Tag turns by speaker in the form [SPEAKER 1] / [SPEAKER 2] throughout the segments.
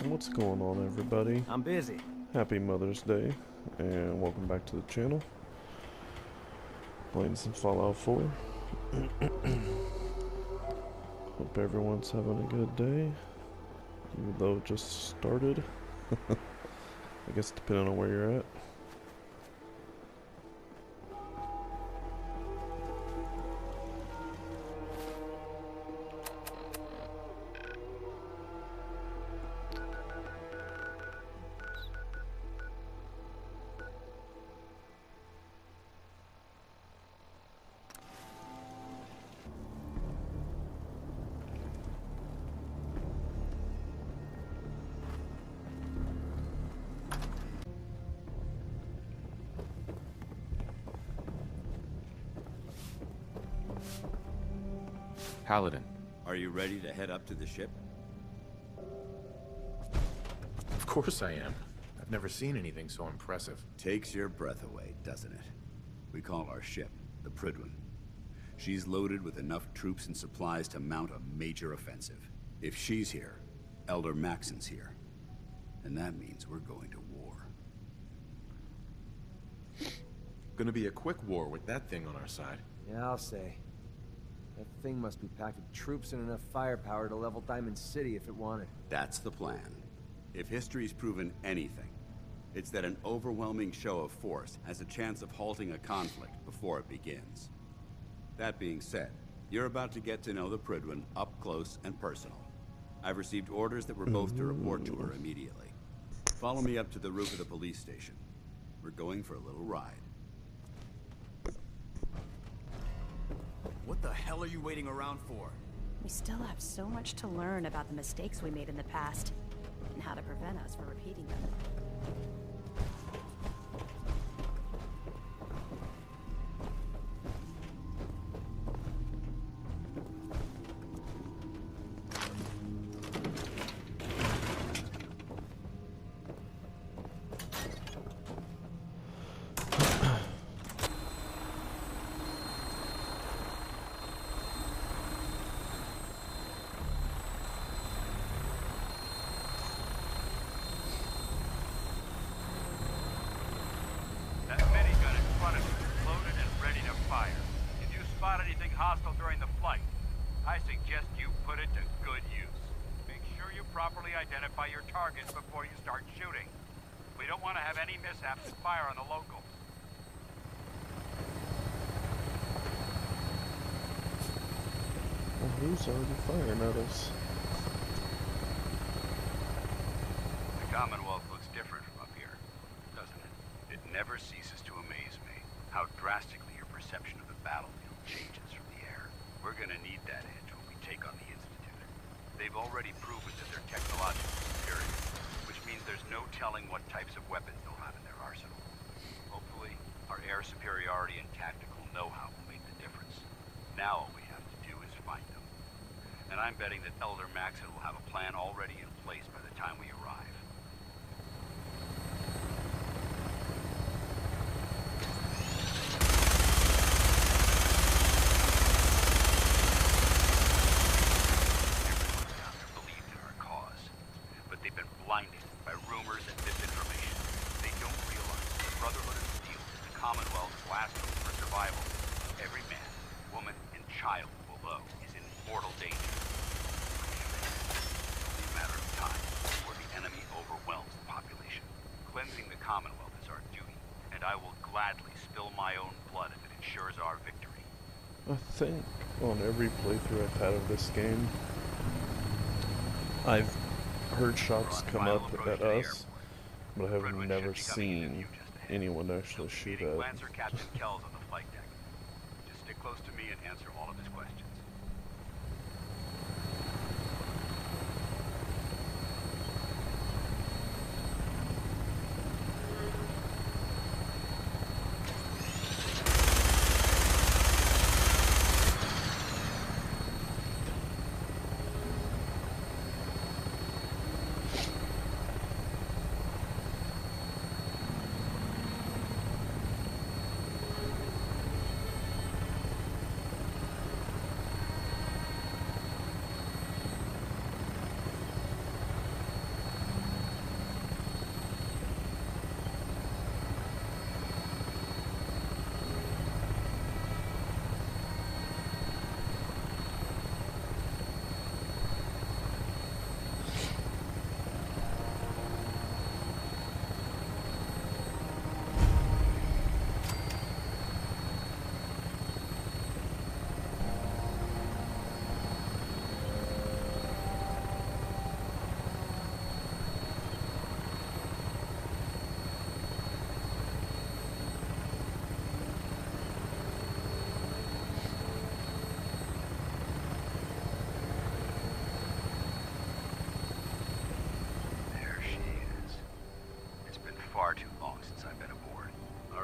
[SPEAKER 1] What's going on, everybody?
[SPEAKER 2] I'm busy.
[SPEAKER 1] Happy Mother's Day, and welcome back to the channel. Playing some Fallout 4. Hope everyone's having a good day, even though it just started. I guess depending on where you're at.
[SPEAKER 3] Paladin.
[SPEAKER 4] Are you ready to head up to the ship?
[SPEAKER 3] Of course I am. I've never seen anything so impressive.
[SPEAKER 4] Takes your breath away, doesn't it? We call our ship the Prydwen. She's loaded with enough troops and supplies to mount a major offensive. If she's here, Elder Maxon's here. And that means we're going to war.
[SPEAKER 3] Gonna be a quick war with that thing on our side.
[SPEAKER 2] Yeah, I'll say. That thing must be packed with troops and enough firepower to level Diamond City if it wanted.
[SPEAKER 4] That's the plan. If history's proven anything, it's that an overwhelming show of force has a chance of halting a conflict before it begins. That being said, you're about to get to know the Prydwen up close and personal. I've received orders that we're both to report to her immediately. Follow me up to the roof of the police station. We're going for a little ride.
[SPEAKER 5] What the hell are you waiting around for?
[SPEAKER 6] We still have so much to learn about the mistakes we made in the past, and how to prevent us from repeating them.
[SPEAKER 7] Hostile during the flight. I suggest you put it to good use. Make sure you properly identify your targets before you start shooting. We don't want to have any mishaps and fire on the locals.
[SPEAKER 1] Well, who's already firing at us?
[SPEAKER 7] The Commonwealth looks different from up here, doesn't it? It never ceases to amaze me how drastically your perception of the battlefield changes. We're gonna need that edge when we take on the Institute. They've already proven that they're technologically superior, which means there's no telling what types of weapons they'll have in their arsenal. Hopefully, our air superiority and tactical know-how will make the difference. Now all we have to do is find them. And I'm betting that Elder Maxon will have a plan already in place by the time we arrive. Blinded by rumors and misinformation. They don't realize the Brotherhood of Steel is the Commonwealth's last hope for survival. Every man, woman, and child below is in mortal danger. It's only a matter of time before the enemy overwhelms the population. Cleansing the Commonwealth is our duty, and I will gladly spill my own blood if it ensures our victory.
[SPEAKER 1] I think on every playthrough I've had of this game, I've heard shots come up at us, but I have never seen anyone actually shoot at.
[SPEAKER 7] Lancer Captain Kells on the flight deck. Just stick close to me and answer all of his questions.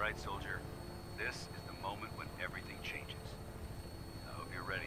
[SPEAKER 7] right, soldier. This is the moment when everything changes. I hope you're ready.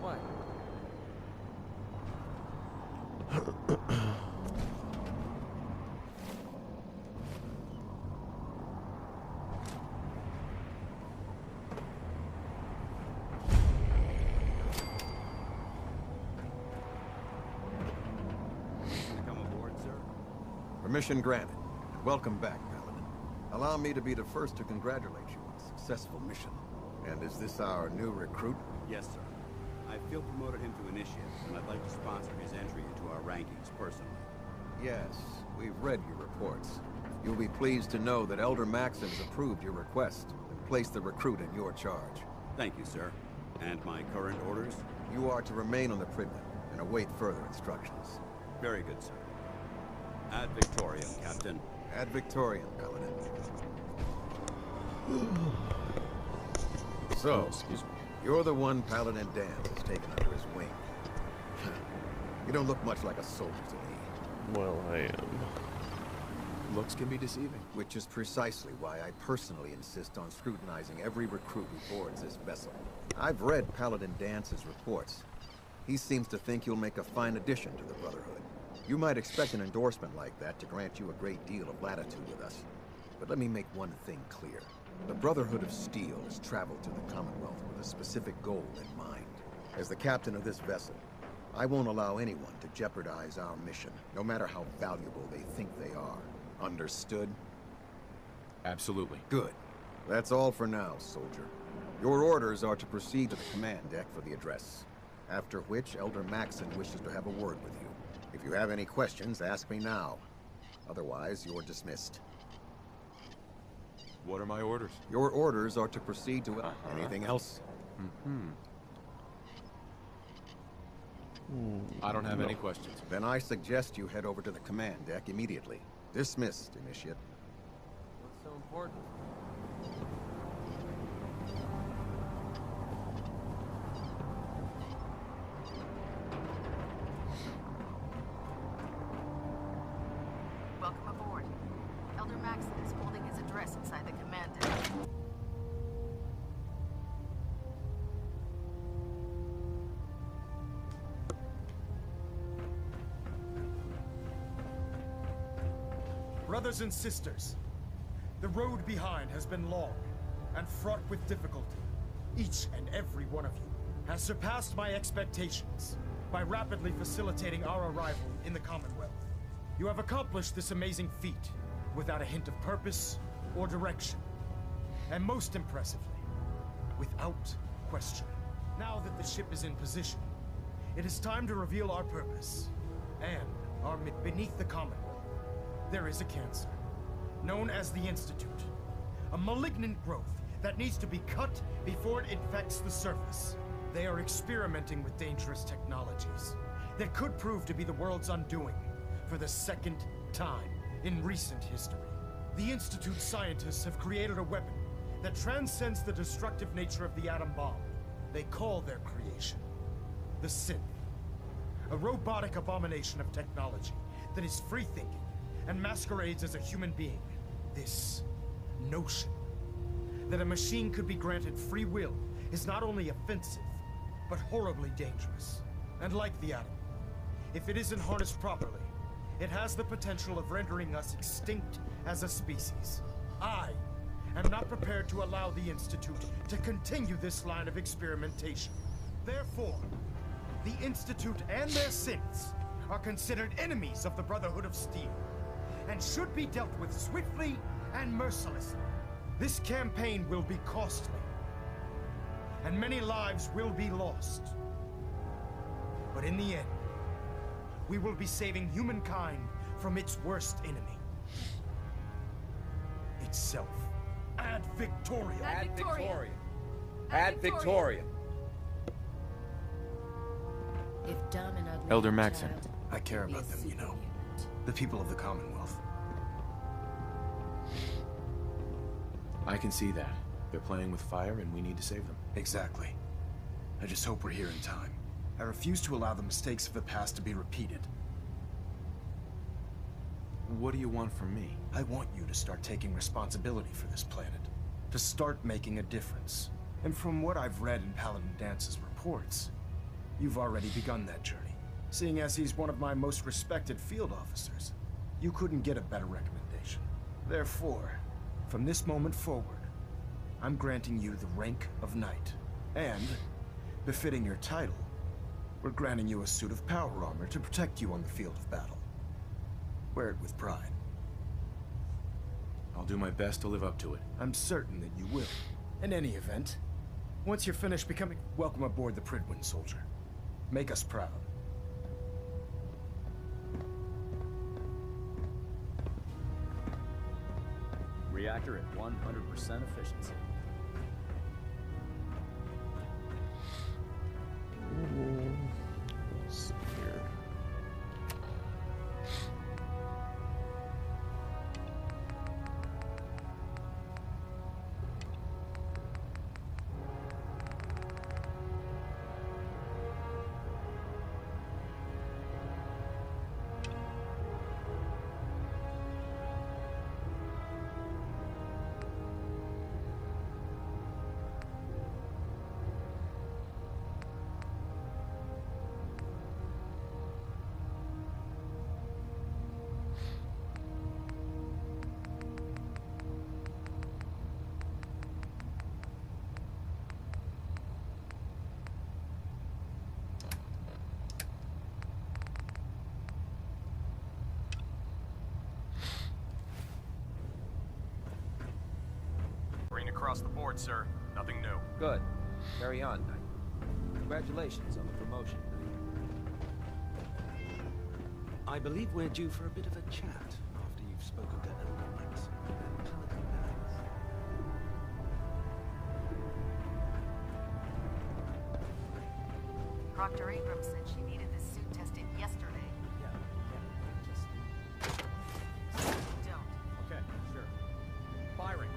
[SPEAKER 2] What?
[SPEAKER 4] Come aboard, sir?
[SPEAKER 8] Permission granted. Welcome back, Paladin. Allow me to be the first to congratulate you on a successful mission. And is this our new recruit?
[SPEAKER 4] Yes, sir. I feel promoted him to initiate, and I'd like to sponsor his entry into our rankings personally.
[SPEAKER 8] Yes, we've read your reports. You'll be pleased to know that Elder Maxim's approved your request and placed the recruit in your charge.
[SPEAKER 4] Thank you, sir. And my current orders?
[SPEAKER 8] You are to remain on the Prydwen and await further instructions.
[SPEAKER 4] Very good, sir. Ad Victoriam, Captain.
[SPEAKER 8] Ad Victoriam, Paladin. So,
[SPEAKER 1] Excuse me.
[SPEAKER 8] you're the one Paladin Dan has taken under his wing. You don't look much like a soldier to me.
[SPEAKER 1] Well, I am.
[SPEAKER 3] Looks can be deceiving.
[SPEAKER 8] Which is precisely why I personally insist on scrutinizing every recruit who boards this vessel. I've read Paladin Dance's reports. He seems to think you'll make a fine addition to the Brotherhood. You might expect an endorsement like that to grant you a great deal of latitude with us. But let me make one thing clear. The Brotherhood of Steel has traveled to the Commonwealth with a specific goal in mind. As the captain of this vessel, I won't allow anyone to jeopardize our mission, no matter how valuable they think they are. Understood?
[SPEAKER 3] Absolutely.
[SPEAKER 8] Good. That's all for now, soldier. Your orders are to proceed to the command deck for the address. After which, Elder Maxon wishes to have a word with you. If you have any questions, ask me now. Otherwise, you're dismissed.
[SPEAKER 3] What are my orders?
[SPEAKER 8] Your orders are to proceed to... Anything else?
[SPEAKER 3] I don't have any questions.
[SPEAKER 8] Then I suggest you head over to the command deck immediately. Dismissed, Initiate.
[SPEAKER 2] What's so important?
[SPEAKER 9] Welcome aboard. Elder Maxon is holding his address inside the command deck.
[SPEAKER 10] Brothers and sisters, the road behind has been long and fraught with difficulty. Each and every one of you has surpassed my expectations by rapidly facilitating our arrival in the Commonwealth. You have accomplished this amazing feat without a hint of purpose or direction. And most impressively, without question. Now that the ship is in position, it is time to reveal our purpose and our beneath the Commonwealth. There is a cancer, known as the Institute. A malignant growth that needs to be cut before it infects the surface. They are experimenting with dangerous technologies that could prove to be the world's undoing for the second time in recent history. The Institute scientists have created a weapon that transcends the destructive nature of the atom bomb. They call their creation the Synth. A robotic abomination of technology that is free-thinking and masquerades as a human being. This notion that a machine could be granted free will is not only offensive, but horribly dangerous. And like the atom, if it isn't harnessed properly, it has the potential of rendering us extinct as a species. I am not prepared to allow the Institute to continue this line of experimentation. Therefore, the Institute and their synths are considered enemies of the Brotherhood of Steel, and should be dealt with swiftly and mercilessly. This campaign will be costly, and many lives will be lost. But in the end, we will be saving humankind from its worst enemy. itself. Ad Victoriam.
[SPEAKER 9] Ad Victoriam.
[SPEAKER 2] Ad Victoriam.
[SPEAKER 11] If dumb and ugly
[SPEAKER 3] Elder
[SPEAKER 11] and
[SPEAKER 3] Maxon.
[SPEAKER 11] child,
[SPEAKER 5] I care
[SPEAKER 11] be a
[SPEAKER 5] about them, you know.
[SPEAKER 11] supermutant.
[SPEAKER 5] The people of the Commonwealth.
[SPEAKER 3] I can see that. They're playing with fire and we need to save them.
[SPEAKER 5] Exactly. I just hope we're here in time. I refuse to allow the mistakes of the past to be repeated.
[SPEAKER 3] What do you want from me?
[SPEAKER 5] I want you to start taking responsibility for this planet. To start making a difference. And from what I've read in Paladin Dance's reports, you've already begun that journey. Seeing as he's one of my most respected field officers, you couldn't get a better recommendation. Therefore, from this moment forward, I'm granting you the rank of Knight. And, befitting your title, we're granting you a suit of power armor to protect you on the field of battle. Wear it with pride.
[SPEAKER 3] I'll do my best to live up to it.
[SPEAKER 5] I'm certain that you will. In any event, once you're finished becoming... Welcome aboard the Prydwen, soldier. Make us proud.
[SPEAKER 2] Reactor at 100% efficiency.
[SPEAKER 1] Let's see here.
[SPEAKER 12] Green across the board, sir. Nothing new.
[SPEAKER 2] Good. Carry on, Knight. Congratulations on the promotion, Knight.
[SPEAKER 13] I believe we're due for a bit of a chat after you've spoken to Elder Maxon and Paladin Dance.
[SPEAKER 9] Proctor Abrams said she needed this suit tested yesterday. Don't.
[SPEAKER 12] Okay, sure. Firing.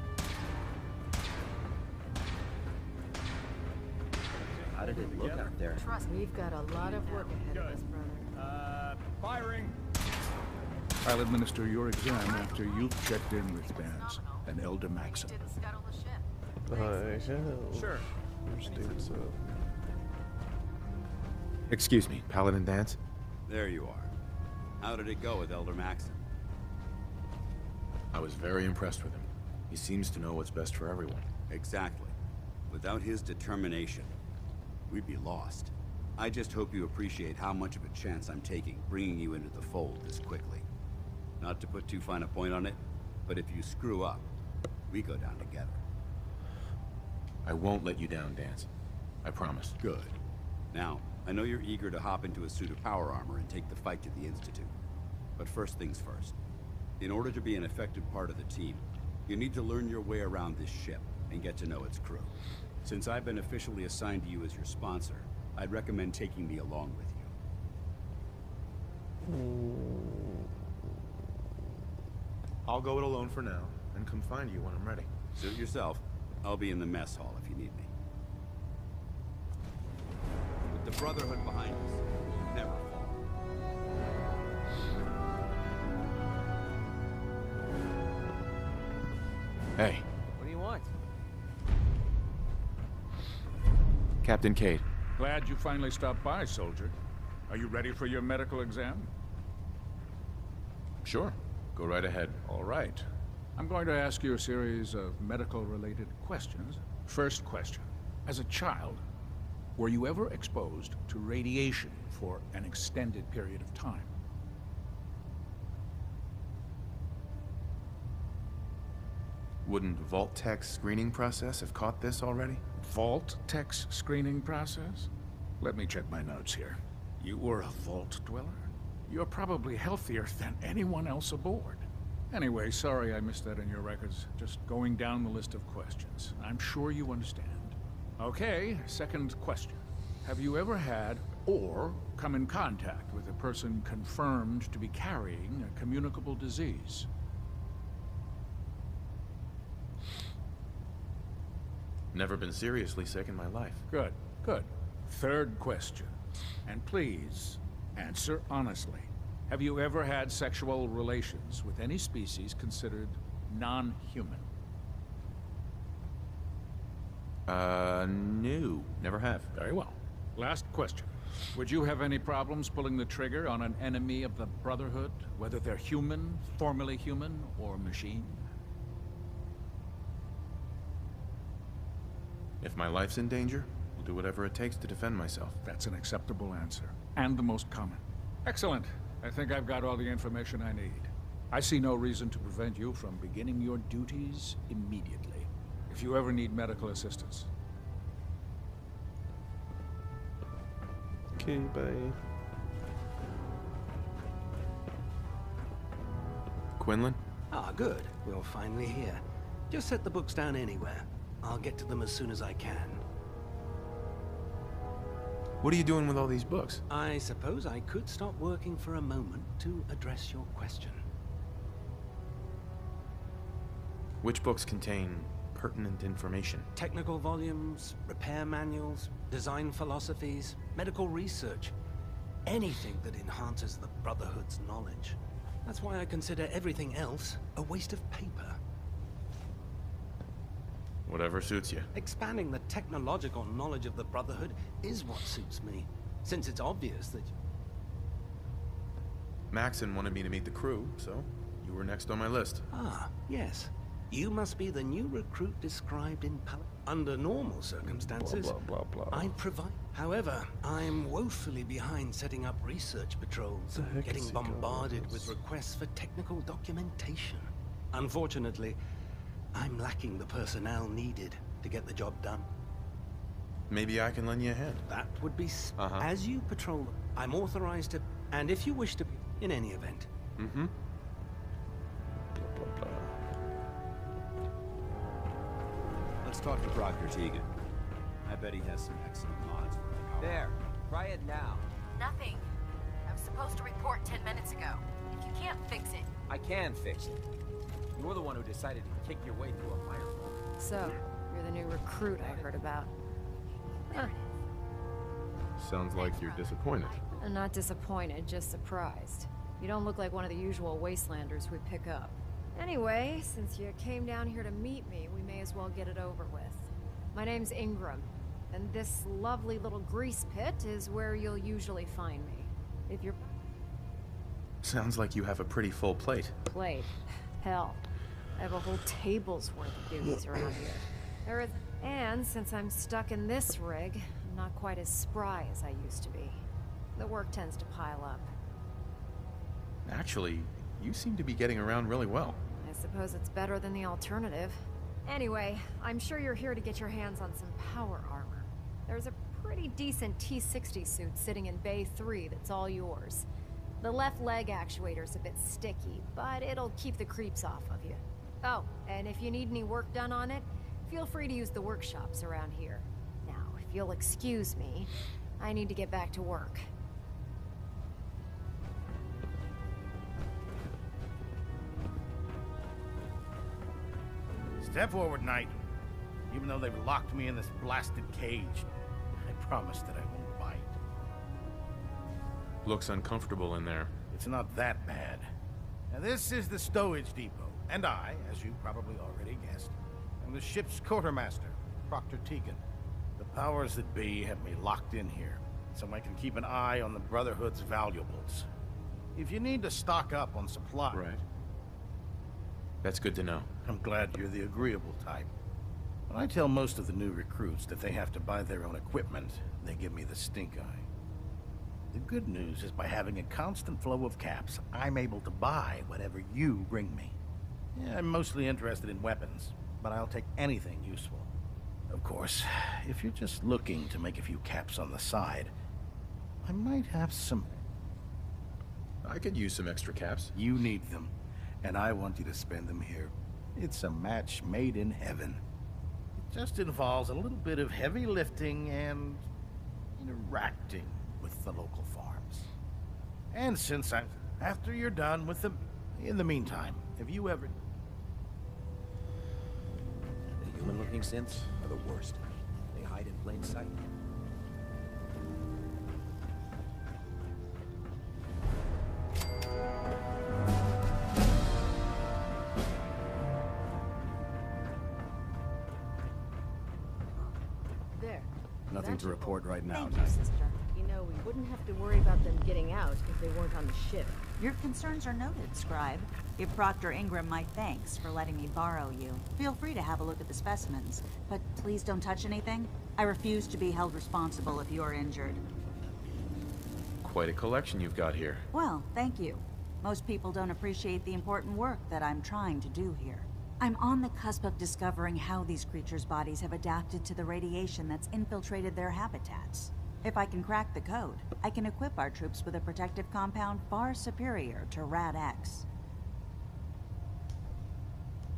[SPEAKER 2] How did it look out there?
[SPEAKER 9] Trust me.
[SPEAKER 11] We've got a lot of work ahead of us, brother.
[SPEAKER 12] Firing.
[SPEAKER 14] I'll administer your exam after you've checked in with Dance and Elder Maxon.
[SPEAKER 9] Didn't scuttle the ship.
[SPEAKER 12] Sure.
[SPEAKER 1] Understands that.
[SPEAKER 3] Excuse me, Paladin Dance?
[SPEAKER 4] There you are. How did it go with Elder Maxon?
[SPEAKER 3] I was very impressed with him. He seems to know what's best for everyone.
[SPEAKER 4] Exactly. Without his determination, we'd be lost. I just hope you appreciate how much of a chance I'm taking bringing you into the fold this quickly. Not to put too fine a point on it, but if you screw up, we go down together.
[SPEAKER 3] I won't let you down, Dance. I promise.
[SPEAKER 4] Good. Now, I know you're eager to hop into a suit of power armor and take the fight to the Institute. But first things first. In order to be an effective part of the team, you need to learn your way around this ship and get to know its crew. Since I've been officially assigned to you as your sponsor, I'd recommend taking me along with you.
[SPEAKER 3] I'll go it alone for now, and come find you when I'm ready.
[SPEAKER 4] Suit yourself. I'll be in the mess hall if you need me. With the Brotherhood behind us, we'll never fall.
[SPEAKER 3] Hey,
[SPEAKER 2] What do you want?
[SPEAKER 3] Captain Cade.
[SPEAKER 14] Glad you finally stopped by, soldier. Are you ready for your medical exam?
[SPEAKER 3] Sure. Go right ahead.
[SPEAKER 14] All right. I'm going to ask you a series of medical-related questions. First question. As a child, were you ever exposed to radiation for an extended period of time?
[SPEAKER 3] Wouldn't Vault-Tech's screening process have caught this already?
[SPEAKER 14] Vault-Tech's screening process? Let me check my notes here. You were a Vault dweller? You're probably healthier than anyone else aboard. Anyway, sorry I missed that in your records. Just going down the list of questions. I'm sure you understand. Okay, second question. Have you ever had or come in contact with a person confirmed to be carrying a communicable disease?
[SPEAKER 3] Never been seriously sick in my life.
[SPEAKER 14] Good, good. Third question. And please, answer honestly. Have you ever had sexual relations with any species considered non-human?
[SPEAKER 3] No. Never have.
[SPEAKER 14] Very well. Last question. Would you have any problems pulling the trigger on an enemy of the Brotherhood, whether they're human, formerly human, or machine?
[SPEAKER 3] If my life's in danger, I'll do whatever it takes to defend myself.
[SPEAKER 14] That's an acceptable answer, and the most common. Excellent. I think I've got all the information I need. I see no reason to prevent you from beginning your duties immediately, if you ever need medical assistance.
[SPEAKER 1] Okay, bye.
[SPEAKER 3] Quinlan?
[SPEAKER 13] Ah, good. We're finally here. Just set the books down anywhere. I'll get to them as soon as I can.
[SPEAKER 3] What are you doing with all these books?
[SPEAKER 13] I suppose I could stop working for a moment to address your question.
[SPEAKER 3] Which books contain pertinent information?
[SPEAKER 13] Technical volumes, repair manuals, design philosophies, medical research. Anything that enhances the Brotherhood's knowledge. That's why I consider everything else a waste of paper.
[SPEAKER 3] Whatever suits you.
[SPEAKER 13] Expanding the technological knowledge of the Brotherhood is what suits me, since it's obvious that...
[SPEAKER 3] Maxon wanted me to meet the crew, so you were next on my list.
[SPEAKER 13] Ah, yes. You must be the new recruit described in Under normal circumstances,
[SPEAKER 1] Blah, blah, blah, blah.
[SPEAKER 13] I'd provide... However, I'm woefully behind setting up research patrols and getting bombarded with requests for technical documentation. Unfortunately, I'm lacking the personnel needed to get the job done.
[SPEAKER 3] Maybe I can lend you a hand.
[SPEAKER 13] That would be... As you patrol, I'm authorized to... And if you wish to... In any event.
[SPEAKER 1] Blah, blah, blah.
[SPEAKER 2] Let's talk to Proctor Tegan. I bet he has some excellent mods for it. There. Try it now.
[SPEAKER 9] Nothing. I was supposed to report 10 minutes ago. If you can't fix it...
[SPEAKER 2] I can fix it. You're the one who decided to kick your way through a firewall.
[SPEAKER 11] So, you're the new recruit I heard about. Huh.
[SPEAKER 3] Sounds like you're disappointed.
[SPEAKER 11] I'm not disappointed, just surprised. You don't look like one of the usual wastelanders we pick up. Anyway, since you came down here to meet me, we may as well get it over with. My name's Ingram, and this lovely little grease pit is where you'll usually find me. If you're...
[SPEAKER 3] Sounds like you have a pretty full plate.
[SPEAKER 11] Plate? Hell. I have a whole table's worth of duties around here. And since I'm stuck in this rig, I'm not quite as spry as I used to be. The work tends to pile up.
[SPEAKER 3] Actually, you seem to be getting around really well.
[SPEAKER 11] I suppose it's better than the alternative. Anyway, I'm sure you're here to get your hands on some power armor. There's a pretty decent T-60 suit sitting in Bay 3 that's all yours. The left leg actuator's a bit sticky, but it'll keep the creeps off of you. Oh, and if you need any work done on it, feel free to use the workshops around here. Now, if you'll excuse me, I need to get back to work.
[SPEAKER 15] Step forward, Knight. Even though they've locked me in this blasted cage, I promise that I won't bite.
[SPEAKER 3] Looks uncomfortable in there.
[SPEAKER 15] It's not that bad. Now, this is the stowage depot, and I, as you probably already guessed, am the ship's quartermaster, Proctor Tegan. The powers that be have me locked in here, so I can keep an eye on the Brotherhood's valuables. If you need to stock up on supplies...
[SPEAKER 3] Right. That's good to know.
[SPEAKER 15] I'm glad you're the agreeable type. When I tell most of the new recruits that they have to buy their own equipment, they give me the stink eye. The good news is by having a constant flow of caps, I'm able to buy whatever you bring me. Yeah, I'm mostly interested in weapons, but I'll take anything useful. Of course, if you're just looking to make a few caps on the side, I might have some...
[SPEAKER 3] I could use some extra caps.
[SPEAKER 15] You need them. and I want you to spend them here. It's a match made in heaven. It just involves a little bit of heavy lifting and interacting with the local farms. And after you're done with them, in the meantime, have you ever...
[SPEAKER 8] The human-looking synths are the worst. They hide in plain sight.
[SPEAKER 16] There.
[SPEAKER 17] Nothing to report right now.
[SPEAKER 16] Thank you, sister. You know, we wouldn't have to worry about them getting out if they weren't on the ship.
[SPEAKER 18] Your concerns are noted, Scribe. Give Proctor Ingram my thanks for letting me borrow you. Feel free to have a look at the specimens, but please don't touch anything. I refuse to be held responsible if you are injured.
[SPEAKER 3] Quite a collection you've got here.
[SPEAKER 18] Well, thank you. Most people don't appreciate the important work that I'm trying to do here. I'm on the cusp of discovering how these creatures' bodies have adapted to the radiation that's infiltrated their habitats. If I can crack the code, I can equip our troops with a protective compound far superior to Rad-X.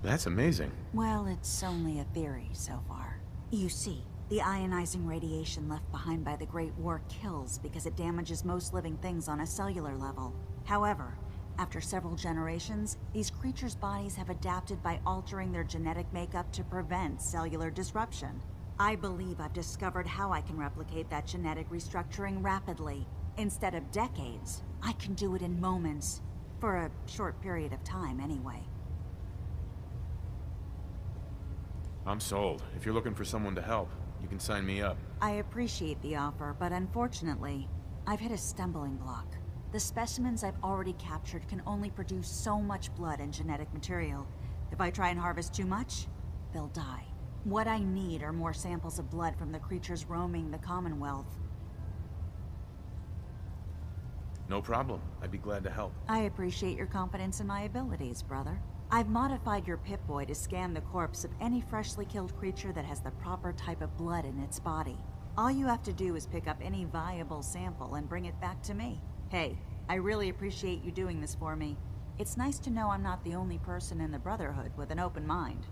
[SPEAKER 3] That's amazing.
[SPEAKER 18] Well, it's only a theory so far. You see, the ionizing radiation left behind by the Great War kills because it damages most living things on a cellular level. However, after several generations, these creatures' bodies have adapted by altering their genetic makeup to prevent cellular disruption. I believe I've discovered how I can replicate that genetic restructuring rapidly. Instead of decades, I can do it in moments. For a short period of time, anyway.
[SPEAKER 3] I'm sold. If you're looking for someone to help, you can sign me up.
[SPEAKER 18] I appreciate the offer, but unfortunately, I've hit a stumbling block. The specimens I've already captured can only produce so much blood and genetic material. If I try and harvest too much, they'll die. What I need are more samples of blood from the creatures roaming the Commonwealth.
[SPEAKER 3] No problem. I'd be glad to help.
[SPEAKER 18] I appreciate your confidence in my abilities, brother. I've modified your Pip-Boy to scan the corpse of any freshly killed creature that has the proper type of blood in its body. All you have to do is pick up any viable sample and bring it back to me. Hey, I really appreciate you doing this for me. It's nice to know I'm not the only person in the Brotherhood with an open mind.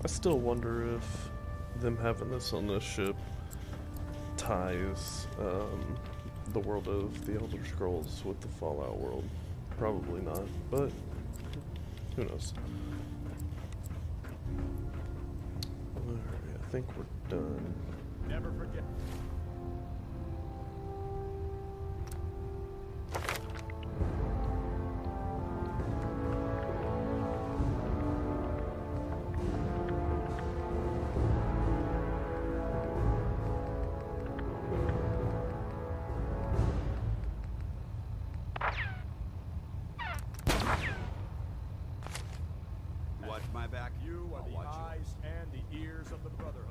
[SPEAKER 1] I still wonder if them having this on this ship ties the world of the Elder Scrolls with the Fallout world. Probably not, but who knows. Alright, I think we're done.
[SPEAKER 12] Never forget.
[SPEAKER 4] Watch my back.
[SPEAKER 12] You are the eyes and the ears of the Brotherhood.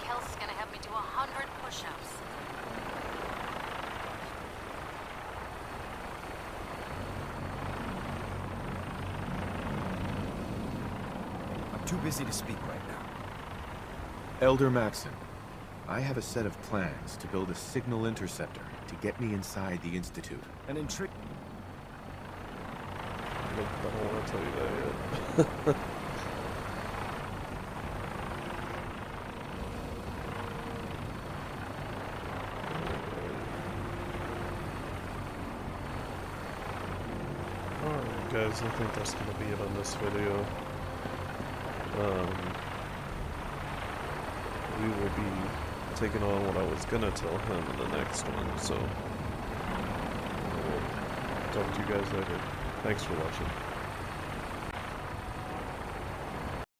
[SPEAKER 9] Kelsey's gonna have me do 100 push-ups.
[SPEAKER 5] I'm too busy to speak right now.
[SPEAKER 3] Elder Maxon, I have a set of plans to build a signal interceptor to get me inside the Institute.
[SPEAKER 5] An intrigue.
[SPEAKER 1] Nope, I don't want to tell you that yet. Alright guys, I think that's going to be it on this video. We will be taking on what I was going to tell him in the next one, so we'll talk to you guys later. Thanks for watching.